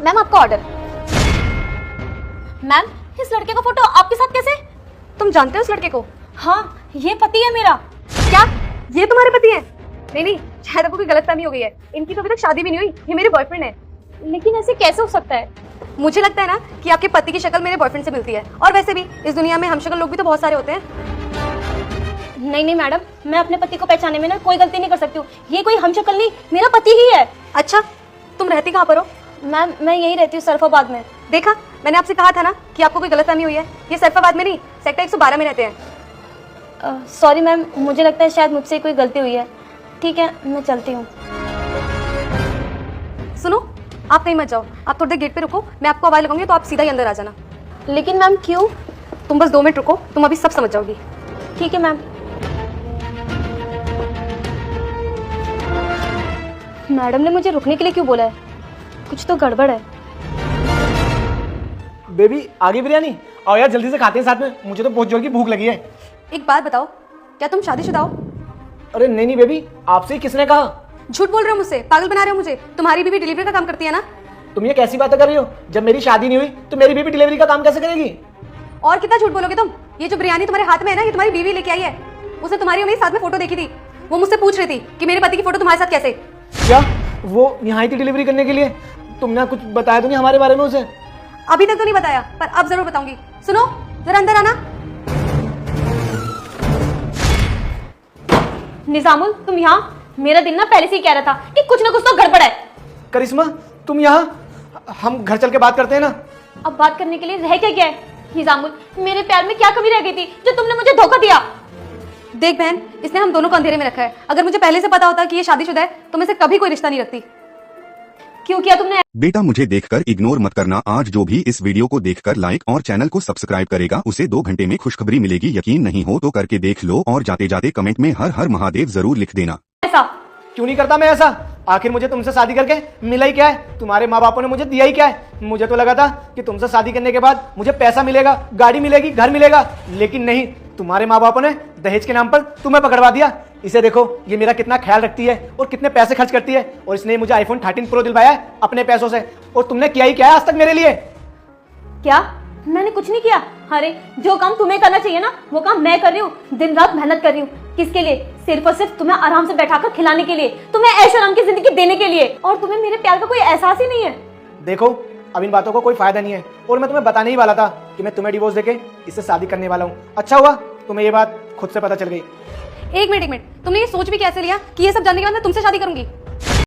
Ma'am आपका order. Ma'am इस लड़के का फोटो आपके साथ कैसे? तुम जानते हो इस लड़के को? हाँ, ये पति है मेरा। क्या ये तुम्हारे पति है? नहीं नहीं, शायद आपको कोई गलतफहमी हो गई है। इनकी तो अभी तक शादी भी नहीं हुई, ये मेरे बॉयफ्रेंड है। लेकिन ऐसे कैसे हो सकता है? मुझे लगता है ना कि आपके पति की शक्ल मेरे बॉयफ्रेंड से मिलती है, और वैसे भी इस दुनिया में हमशक्ल लोग भी तो बहुत सारे होते हैं। नहीं नहीं मैडम, मैं अपने पति को पहचानने में ना कोई गलती नहीं कर सकती हूँ। ये कोई हमशक्ल नहीं, मेरा पति ही है। अच्छा, तुम रहती कहाँ पर हो? मैम मैं यही रहती हूँ, सरफाबाद में। देखा, मैंने आपसे कहा था ना कि आपको कोई गलतफहमी हुई है। ये सरफाबाद में नहीं, सेक्टर 112 में रहते हैं। सॉरी मैम, मुझे लगता है शायद मुझसे कोई गलती हुई है। ठीक है, मैं चलती हूँ। सुनो, आप कहीं मत जाओ, आप थोड़ी देर गेट पे रुको, मैं आपको आवाज लगाऊंगी तो आप सीधा ही अंदर आ जाना। लेकिन मैम क्यों? तुम बस 2 मिनट रुको, तुम अभी सब समझ जाओगी। ठीक है मैम। मैडम ने मुझे रुकने के लिए क्यों बोला है? कुछ तो गड़बड़ है। बेबी आगे बिरयानी और यार जल्दी से खाते हैं साथ में, मुझे तो बहुत जोर की भूख लगी है। एक बात बताओ, क्या तुम शादीशुदा हो? अरे नहीं नहीं बेबी, आपसे किसने कहा? झूठ बोल रहे हो मुझसे, पागल बना रहे हो मुझे। तुम्हारी बीवी डिलीवरी का काम करती है ना? तुम ये कैसी बातें कर रही हो? जब मेरी शादी नहीं हुई तो मेरी बेबी डिलीवरी का काम कैसे करेगी? और कितना झूठ बोलोगे तुम? ये जो बिरयानी तुम्हारे हाथ में है ना, ये तुम्हारी बीवी लेके आई है। उसने तुम्हारी और मेरी साथ में फोटो देखी थी। वो मुझसे पूछ रही थी कि मेरे पति की फोटो तुम्हारे साथ कैसे? क्या वो यहाँ आई थी डिलीवरी करने के लिए? तुमने कुछ बताया तो नहीं हमारे बारे में उसे? अभी तक तो नहीं बताया, पर अब जरूर बताऊंगी। सुनो, जरा अंदर आना। निजामुल, तुम यहाँ? मेरा दिन ना पहले से ही कह रहा था कि कुछ ना कुछ तो गड़बड़ है। करिश्मा तुम यहाँ? हम घर चल के बात करते हैं ना। अब बात करने के लिए रह क्या गया है? निजामुल, मेरे प्यार में क्या कमी रह गई थी जो तुमने मुझे धोखा दिया? देख बहन, इसने हम दोनों को अंधेरे में रखा है। अगर मुझे पहले से पता होता कि ये शादीशुदा है तो मैं इसे कभी कोई रिश्ता नहीं रखती। क्यों किया तुमने? बेटा मुझे देखकर इग्नोर मत करना। आज जो भी इस वीडियो को देखकर लाइक और चैनल को सब्सक्राइब करेगा उसे 2 घंटे में खुशखबरी मिलेगी। यकीन नहीं हो तो करके देख लो, और जाते जाते कमेंट में हर हर महादेव जरूर लिख देना। ऐसा क्यों नहीं करता मैं ऐसा? आखिर मुझे तुमसे शादी करके मिला ही क्या है? तुम्हारे माँ बापों ने मुझे दिया ही क्या है? मुझे तो लगा था कि तुमसे शादी करने के बाद मुझे पैसा मिलेगा, गाड़ी मिलेगी, घर मिलेगा, लेकिन नहीं, तुम्हारे माँ बापों ने दहेज के नाम पर तुम्हें पकड़वा दिया। इसे देखो, ये मेरा कितना ख्याल रखती है और कितने पैसे खर्च करती है, और इसने मुझे आईफोन 13 प्रो दिलवाया है अपने पैसों से, और तुमने किया ही क्या है आज तक मेरे लिए? क्या? मैंने कुछ नहीं किया। अरे जो काम तुम्हें करना चाहिए ना, वो काम मैं कर रही हूँ। दिन रात मेहनत कर रही हूँ। किसके लिए? सिर्फ और सिर्फ तुम्हें आराम से बैठाकर खिलाने के लिए, तुम्हें ऐश आराम की जिंदगी देने के लिए, और तुम्हें मेरे प्यार का कोई एहसास ही नहीं है। देखो, अब इन बातों का कोई फायदा नहीं है, और मैं तुम्हें बताने ही वाला था कि मैं तुम्हें डिवोर्स देके इससे शादी करने वाला हूँ। अच्छा हुआ तुम्हें ये बात खुद से पता चल गई। एक मिनट, तुमने ये सोच भी कैसे लिया कि ये सब जानने के बाद मैं तुमसे शादी करूंगी?